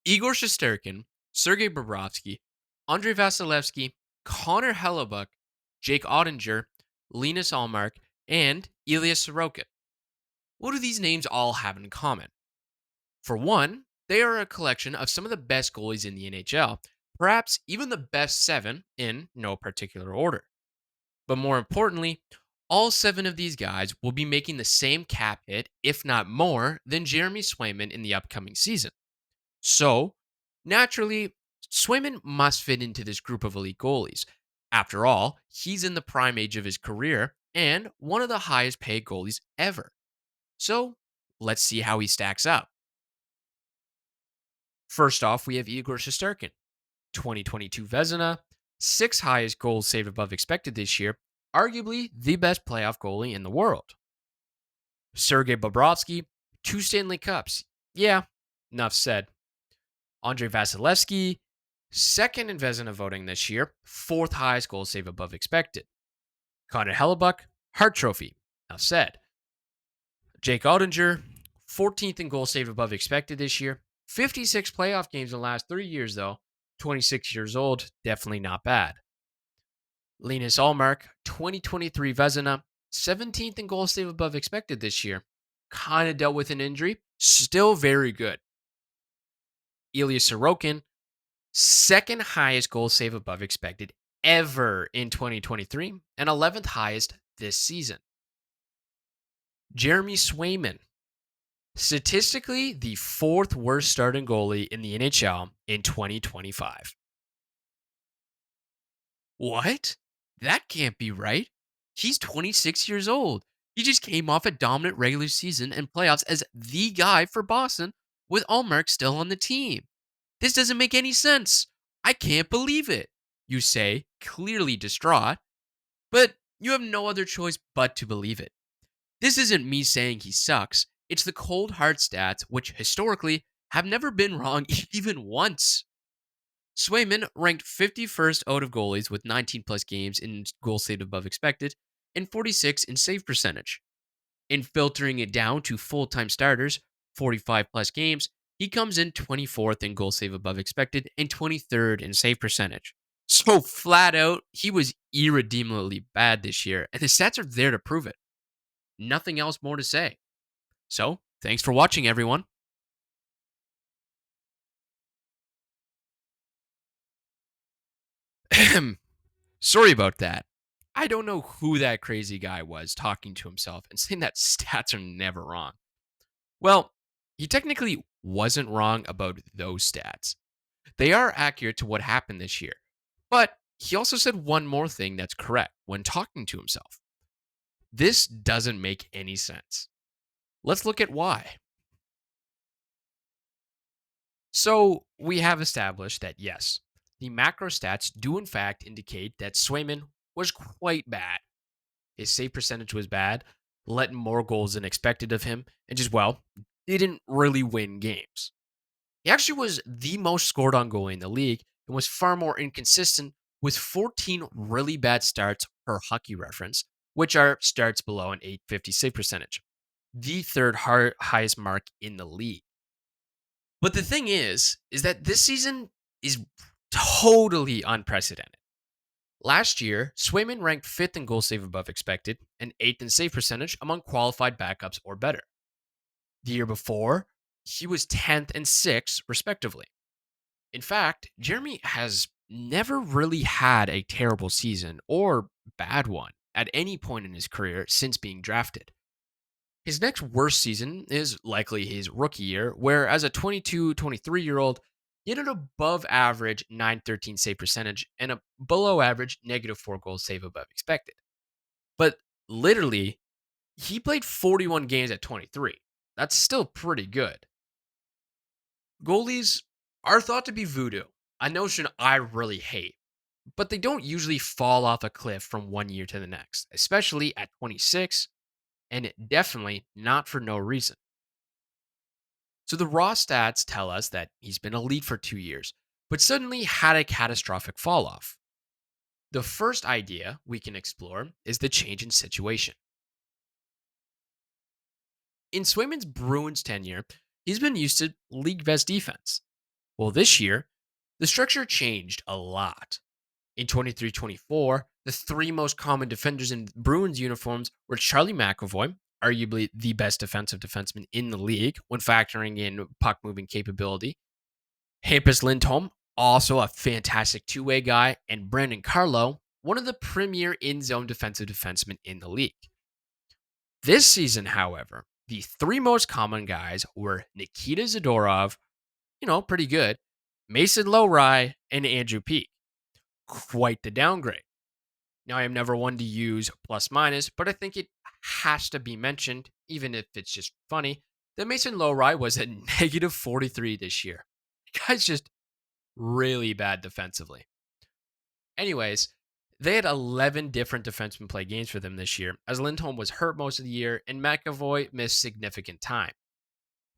Igor Shesterkin, Sergei Bobrovsky, Andrei Vasilevsky, Connor Hellebuck, Jake Ottinger, Linus Allmark, and Ilya Sorokin. What do these names all have in common? For one, they are a collection of some of the best goalies in the NHL, perhaps even the best seven in no particular order. But more importantly, all seven of these guys will be making the same cap hit, if not more, than Jeremy Swayman in the upcoming season. So, naturally, Swayman must fit into this group of elite goalies. After all, he's in the prime age of his career and one of the highest paid goalies ever. So, let's see how he stacks up. First off, we have Igor Shesterkin, 2022 Vezina, sixth highest goals saved above expected this year, arguably the best playoff goalie in the world. Sergei Bobrovsky, two Stanley Cups. Yeah, enough said. Andrei Vasilevsky, second in Vezina voting this year, fourth highest goal save above expected. Connor Hellebuck, Hart Trophy. Enough said. Jake Ottinger, 14th in goal save above expected this year. 56 playoff games in the last 3 years, though. 26 years old, definitely not bad. Linus Allmark, 2023 Vezina, 17th in goal save above expected this year. Kind of dealt with an injury, still very good. Ilya Sorokin, second highest goal save above expected ever in 2023 and 11th highest this season. Jeremy Swayman, statistically the fourth worst starting goalie in the NHL in 2025. What? That can't be right. He's 26 years old. He just came off a dominant regular season and playoffs as the guy for Boston with Allmark still on the team. This doesn't make any sense. I can't believe it. You say, clearly distraught, but you have no other choice but to believe it. This isn't me saying he sucks. It's the cold hard stats, which historically have never been wrong even once. Swayman ranked 51st out of goalies with 19 plus games in goal saved above expected and 46 in save percentage. In filtering it down to full time starters, 45 plus games, he comes in 24th in goal save above expected and 23rd in save percentage. So flat out, he was irredeemably bad this year, and the stats are there to prove it. Nothing else more to say. So, thanks for watching, everyone. Sorry about that. I don't know who that crazy guy was talking to himself and saying that stats are never wrong. Well, he technically wasn't wrong about those stats. They are accurate to what happened this year. But he also said one more thing that's correct when talking to himself. This doesn't make any sense. Let's look at why. So, we have established that yes, the macro stats do in fact indicate that Swayman was quite bad. His save percentage was bad, letting more goals than expected of him, and just, well, didn't really win games. He actually was the most scored on goalie in the league and was far more inconsistent with 14 really bad starts per hockey reference, which are starts below an 850 save percentage, the third highest mark in the league. But the thing is that this season is totally unprecedented. Last year, Swayman ranked fifth in goal save above expected and eighth in save percentage among qualified backups or better. The year before, he was 10th and 6th, respectively. In fact, Jeremy has never really had a terrible season or bad one at any point in his career since being drafted. His next worst season is likely his rookie year, where as a 22-23-year-old, he had an above average 913 save percentage and a below average -4 goals save above expected. But literally, he played 41 games at 23. That's still pretty good. Goalies are thought to be voodoo, a notion I really hate, but they don't usually fall off a cliff from one year to the next, especially at 26, and definitely not for no reason. So the raw stats tell us that he's been elite for 2 years, but suddenly had a catastrophic fall off. The first idea we can explore is the change in situation. In Swayman's Bruins tenure, he's been used to league best defense. Well, this year, the structure changed a lot. In 23-24, the three most common defenders in Bruins uniforms were Charlie McAvoy, arguably the best defensive defenseman in the league when factoring in puck moving capability, Hampus Lindholm, also a fantastic two-way guy, and Brandon Carlo, one of the premier in-zone defensive defensemen in the league. This season, however, the three most common guys were Nikita Zadorov, pretty good, Mason Lowry, and Andrew Peak. Quite the downgrade. Now, I am never one to use plus minus, but I think it has to be mentioned, even if it's just funny, that Mason Lowry was at negative 43 this year. The guy's just really bad defensively. Anyways, they had 11 different defensemen play games for them this year, as Lindholm was hurt most of the year and McAvoy missed significant time.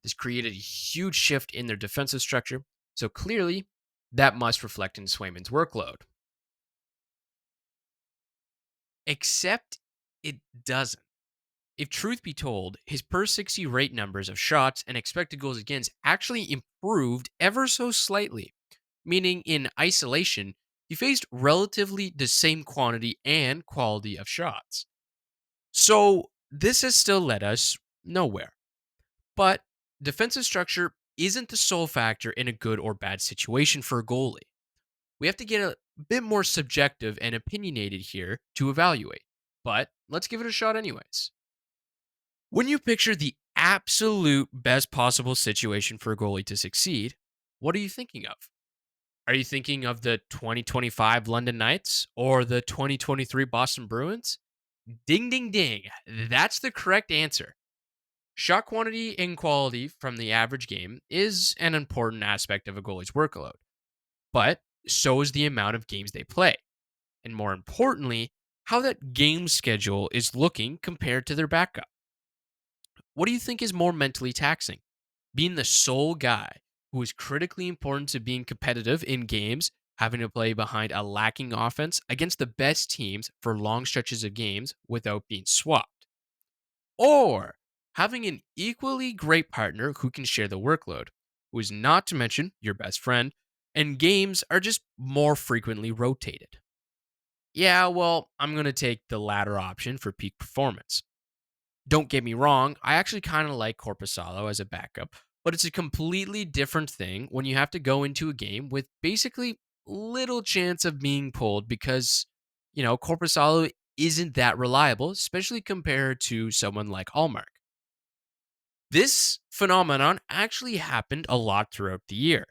This created a huge shift in their defensive structure, so clearly that must reflect in Swayman's workload. Except it doesn't. If truth be told, his per 60 rate numbers of shots and expected goals against actually improved ever so slightly, meaning in isolation, he faced relatively the same quantity and quality of shots. So this has still led us nowhere. But defensive structure isn't the sole factor in a good or bad situation for a goalie. We have to get a bit more subjective and opinionated here to evaluate. But let's give it a shot anyways. When you picture the absolute best possible situation for a goalie to succeed, what are you thinking of? Are you thinking of the 2025 London Knights or the 2023 Boston Bruins? Ding, ding, ding. That's the correct answer. Shot quantity and quality from the average game is an important aspect of a goalie's workload, but so is the amount of games they play. And more importantly, how that game schedule is looking compared to their backup. What do you think is more mentally taxing? Being the sole guy who is critically important to being competitive in games, having to play behind a lacking offense against the best teams for long stretches of games without being swapped, or having an equally great partner who can share the workload, who is not to mention your best friend, and games are just more frequently rotated. Yeah, well, I'm going to take the latter option for peak performance. Don't get me wrong, I actually kind of like Corpusalo as a backup, but it's a completely different thing when you have to go into a game with basically little chance of being pulled because, Corpusalo isn't that reliable, especially compared to someone like Hallmark. This phenomenon actually happened a lot throughout the year.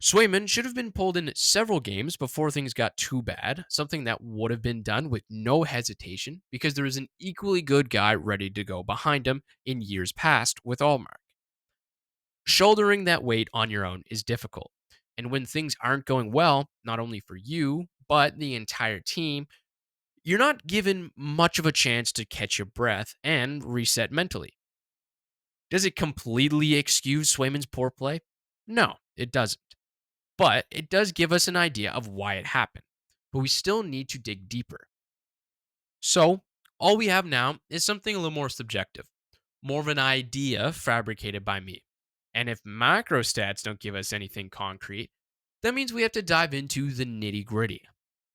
Swayman should have been pulled in several games before things got too bad, something that would have been done with no hesitation because there is an equally good guy ready to go behind him in years past with Allmark. Shouldering that weight on your own is difficult. And when things aren't going well, not only for you, but the entire team, you're not given much of a chance to catch your breath and reset mentally. Does it completely excuse Swayman's poor play? No, it doesn't. But it does give us an idea of why it happened. But we still need to dig deeper. So, all we have now is something a little more subjective, more of an idea fabricated by me. And if macro stats don't give us anything concrete, that means we have to dive into the nitty gritty.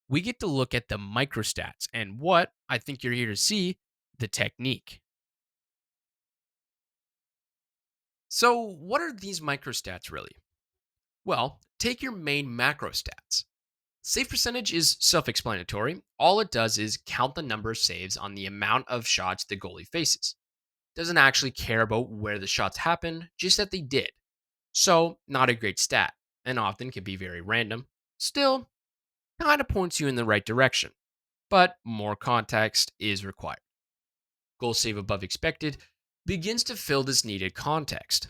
We get to look at the microstats and what I think you're here to see, the technique. So, what are these microstats really? Well, take your main macro stats. Save percentage is self explanatory. All it does is count the number of saves on the amount of shots the goalie faces. Doesn't actually care about where the shots happened, just that they did. So, not a great stat, and often can be very random. Still, kind of points you in the right direction, but more context is required. Goal save above expected begins to fill this needed context.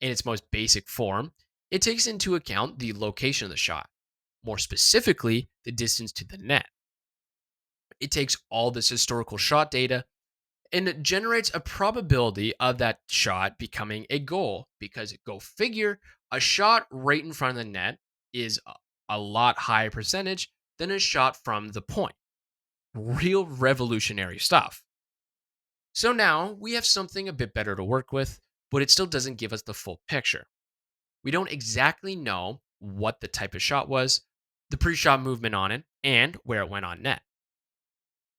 In its most basic form, it takes into account the location of the shot, more specifically, the distance to the net. It takes all this historical shot data and it generates a probability of that shot becoming a goal because go figure, a shot right in front of the net is a lot higher percentage than a shot from the point. Real revolutionary stuff. So now we have something a bit better to work with, but it still doesn't give us the full picture. We don't exactly know what the type of shot was, the pre shot movement on it, and where it went on net.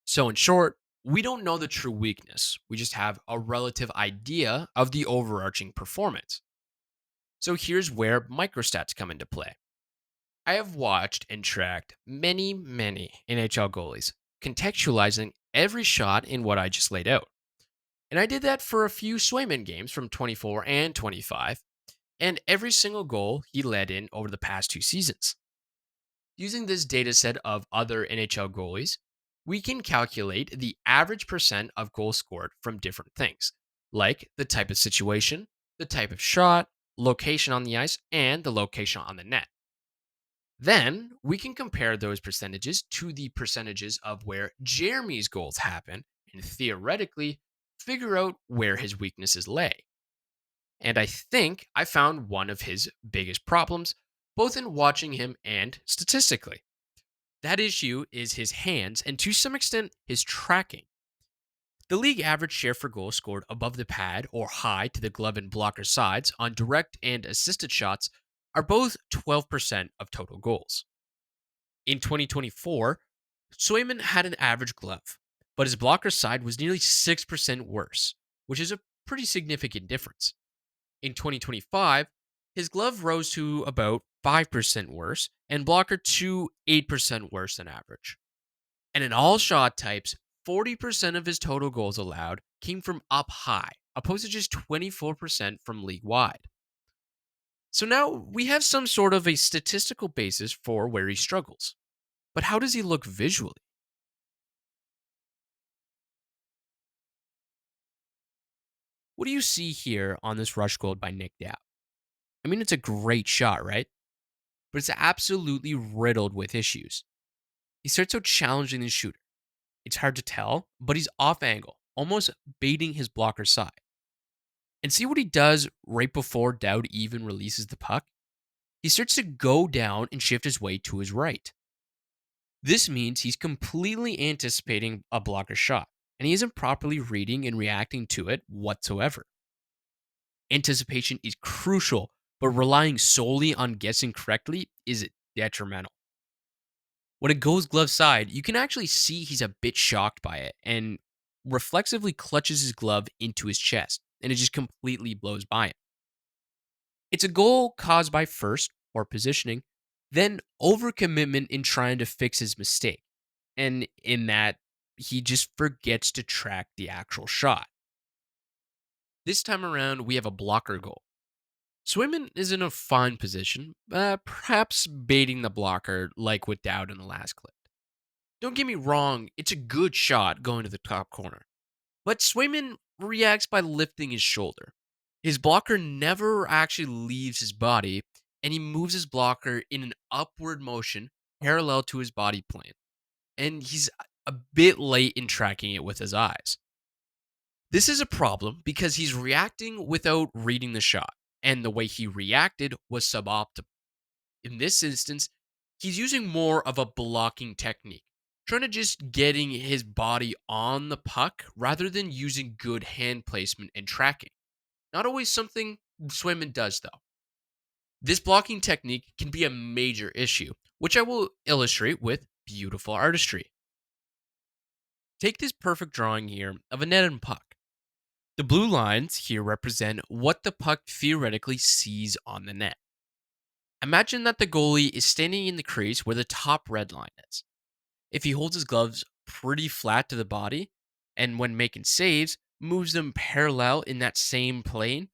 So, in short, we don't know the true weakness. We just have a relative idea of the overarching performance. So, here's where microstats come into play. I have watched and tracked many NHL goalies, contextualizing every shot in what I just laid out. And I did that for a few Swayman games from 24 and 25, and every single goal he led in over the past 2 seasons. Using this data set of other NHL goalies, we can calculate the average percent of goals scored from different things, like the type of situation, the type of shot, location on the ice, and the location on the net. Then we can compare those percentages to the percentages of where Jeremy's goals happen and theoretically figure out where his weaknesses lay. And I think I found one of his biggest problems, both in watching him and statistically. That issue is his hands and to some extent his tracking. The league average share for goals scored above the pad or high to the glove and blocker sides on direct and assisted shots are both 12% of total goals. In 2024, Swayman had an average glove, but his blocker side was nearly 6% worse, which is a pretty significant difference. In 2025, his glove rose to about 5% worse and blocker to 8% worse than average. And in all shot types, 40% of his total goals allowed came from up high, opposed to just 24% from league wide. So now we have some sort of a statistical basis for where he struggles. But how does he look visually? What do you see here on this rush goal by Nick Dow? I mean, it's a great shot, right? But it's absolutely riddled with issues. He starts out challenging the shooter. It's hard to tell, but he's off angle, almost baiting his blocker side. And see what he does right before Dowd even releases the puck? He starts to go down and shift his weight to his right. This means he's completely anticipating a blocker shot, and he isn't properly reading and reacting to it whatsoever. Anticipation is crucial, but relying solely on guessing correctly is detrimental. When it goes glove side, you can actually see he's a bit shocked by it and reflexively clutches his glove into his chest, and it just completely blows by him. It's a goal caused by first, poor positioning, then overcommitment in trying to fix his mistake, and in that he just forgets to track the actual shot. This time around, we have a blocker goal. Swayman is in a fine position, perhaps baiting the blocker like with Dowd in the last clip. Don't get me wrong, it's a good shot going to the top corner. But Swayman reacts by lifting his shoulder. His blocker never actually leaves his body, and he moves his blocker in an upward motion parallel to his body plane. And he's a bit late in tracking it with his eyes. This is a problem because he's reacting without reading the shot, and the way he reacted was suboptimal. In this instance, he's using more of a blocking technique, trying to just getting his body on the puck rather than using good hand placement and tracking. Not always something Swayman does, though. This blocking technique can be a major issue, which I will illustrate with beautiful artistry. Take this perfect drawing here of a net and puck. The blue lines here represent what the puck theoretically sees on the net. Imagine that the goalie is standing in the crease where the top red line is. If he holds his gloves pretty flat to the body, and when making saves, moves them parallel in that same plane,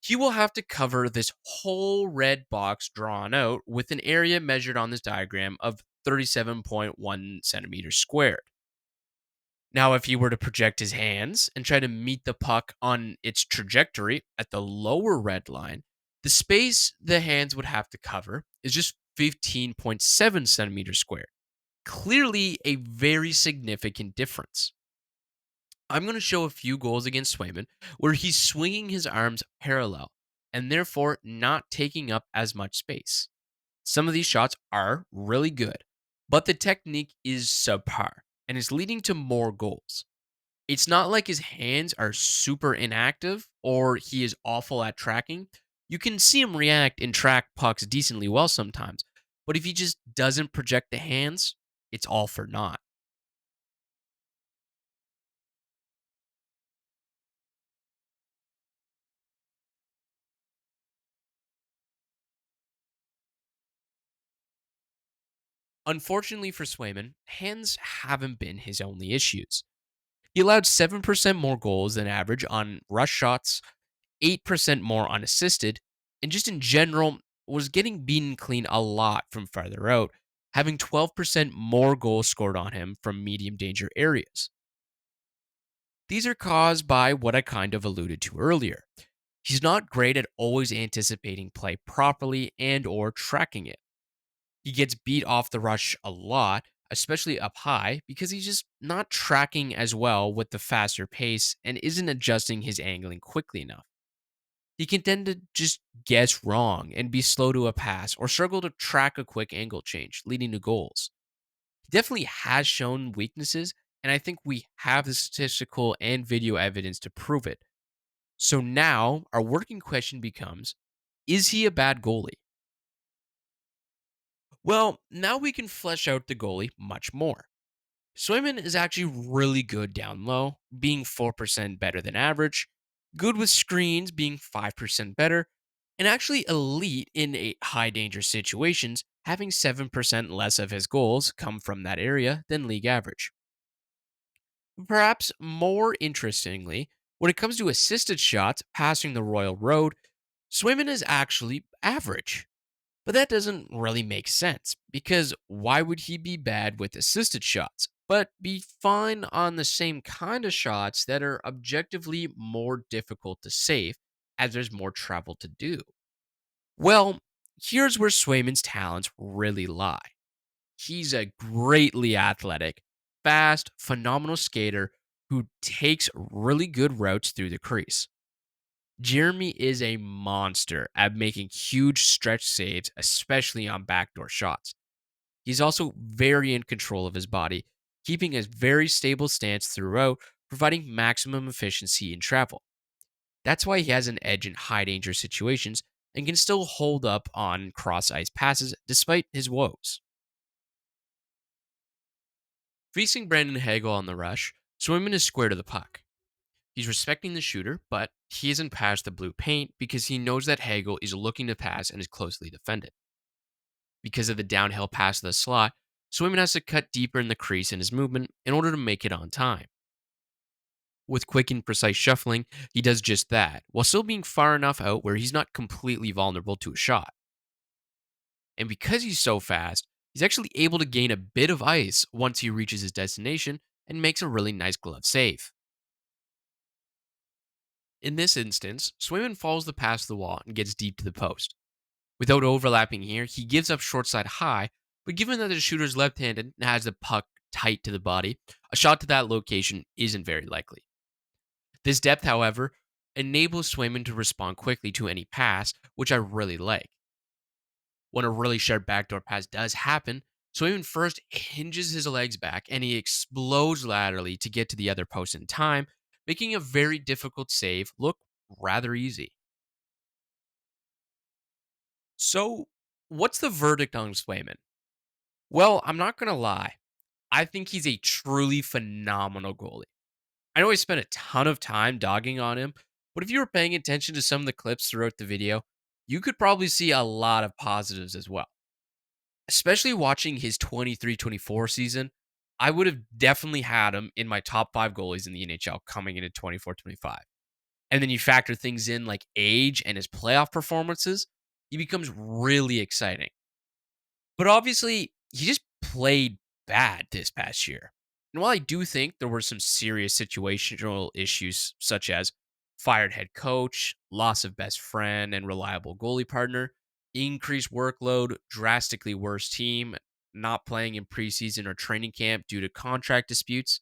he will have to cover this whole red box drawn out with an area measured on this diagram of 37.1 centimeters squared. Now, if he were to project his hands and try to meet the puck on its trajectory at the lower red line, the space the hands would have to cover is just 15.7 centimeters squared. Clearly, a very significant difference. I'm going to show a few goals against Swayman where he's swinging his arms parallel and therefore not taking up as much space. Some of these shots are really good, but the technique is subpar and is leading to more goals. It's not like his hands are super inactive or he is awful at tracking. You can see him react and track pucks decently well sometimes, but if he just doesn't project the hands, it's all for naught. Unfortunately for Swayman, hands haven't been his only issues. He allowed 7% more goals than average on rush shots, 8% more unassisted, and just in general was getting beaten clean a lot from farther out, having 12% more goals scored on him from medium danger areas. These are caused by what I kind of alluded to earlier. He's not great at always anticipating play properly and or tracking it. He gets beat off the rush a lot, especially up high, because he's just not tracking as well with the faster pace and isn't adjusting his angling quickly enough. He can tend to just guess wrong and be slow to a pass or struggle to track a quick angle change, leading to goals. He definitely has shown weaknesses, and I think we have the statistical and video evidence to prove it. So now our working question becomes, is he a bad goalie? Well, now we can flesh out the goalie much more. Swayman is actually really good down low, being 4% better than average, good with screens, being 5% better, and actually elite in high danger situations, having 7% less of his goals come from that area than league average. Perhaps more interestingly, when it comes to assisted shots passing the Royal Road, Swayman is actually average. But that doesn't really make sense because why would he be bad with assisted shots, but be fine on the same kind of shots that are objectively more difficult to save as there's more travel to do? Well, here's where Swayman's talents really lie. He's a greatly athletic, fast, phenomenal skater who takes really good routes through the crease. Jeremy is a monster at making huge stretch saves, especially on backdoor shots. He's also very in control of his body, keeping a very stable stance throughout, providing maximum efficiency in travel. That's why he has an edge in high danger situations and can still hold up on cross ice passes despite his woes. Facing Brandon Hagel on the rush, Swayman is square to the puck. He's respecting the shooter, but he isn't past the blue paint because he knows that Hagel is looking to pass and is closely defended. Because of the downhill pass to the slot, Swayman has to cut deeper in the crease in his movement in order to make it on time. With quick and precise shuffling, he does just that, while still being far enough out where he's not completely vulnerable to a shot. And because he's so fast, he's actually able to gain a bit of ice once he reaches his destination and makes a really nice glove save. In this instance, Swayman follows the pass to the wall and gets deep to the post. Without overlapping here, he gives up short side high, but given that the shooter is left handed and has the puck tight to the body, a shot to that location isn't very likely. This depth, however, enables Swayman to respond quickly to any pass, which I really like. When a really sharp backdoor pass does happen, Swayman first hinges his legs back and he explodes laterally to get to the other post in time, making a very difficult save look rather easy. So, what's the verdict on Swayman? Well, I'm not going to lie. I think he's a truly phenomenal goalie. I know I spent a ton of time dogging on him, but if you were paying attention to some of the clips throughout the video, you could probably see a lot of positives as well. Especially watching his 23-24 season, I would have definitely had him in my top 5 goalies in the NHL coming into 24-25. And then you factor things in like age and his playoff performances, he becomes really exciting. But obviously, he just played bad this past year. And while I do think there were some serious situational issues, such as fired head coach, loss of best friend and reliable goalie partner, increased workload, drastically worse team, not playing in preseason or training camp due to contract disputes,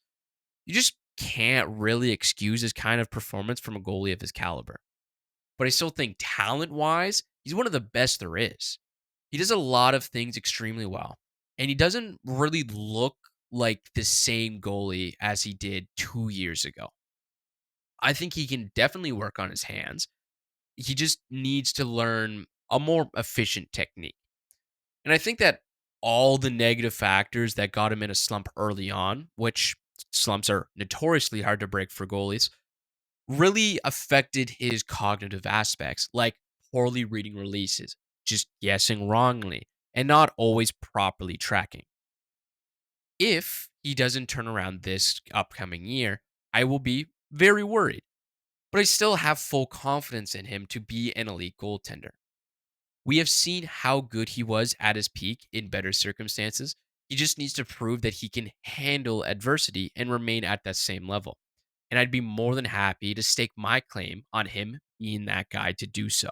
you just can't really excuse his kind of performance from a goalie of his caliber. But I still think talent wise, he's one of the best there is. He does a lot of things extremely well, and he doesn't really look like the same goalie as he did 2 years ago. I think he can definitely work on his hands. He just needs to learn a more efficient technique. And I think that all the negative factors that got him in a slump early on, which slumps are notoriously hard to break for goalies, really affected his cognitive aspects, like poorly reading releases, just guessing wrongly, and not always properly tracking. If he doesn't turn around this upcoming year, I will be very worried, but I still have full confidence in him to be an elite goaltender. We have seen how good he was at his peak in better circumstances. He just needs to prove that he can handle adversity and remain at that same level. And I'd be more than happy to stake my claim on him being that guy to do so.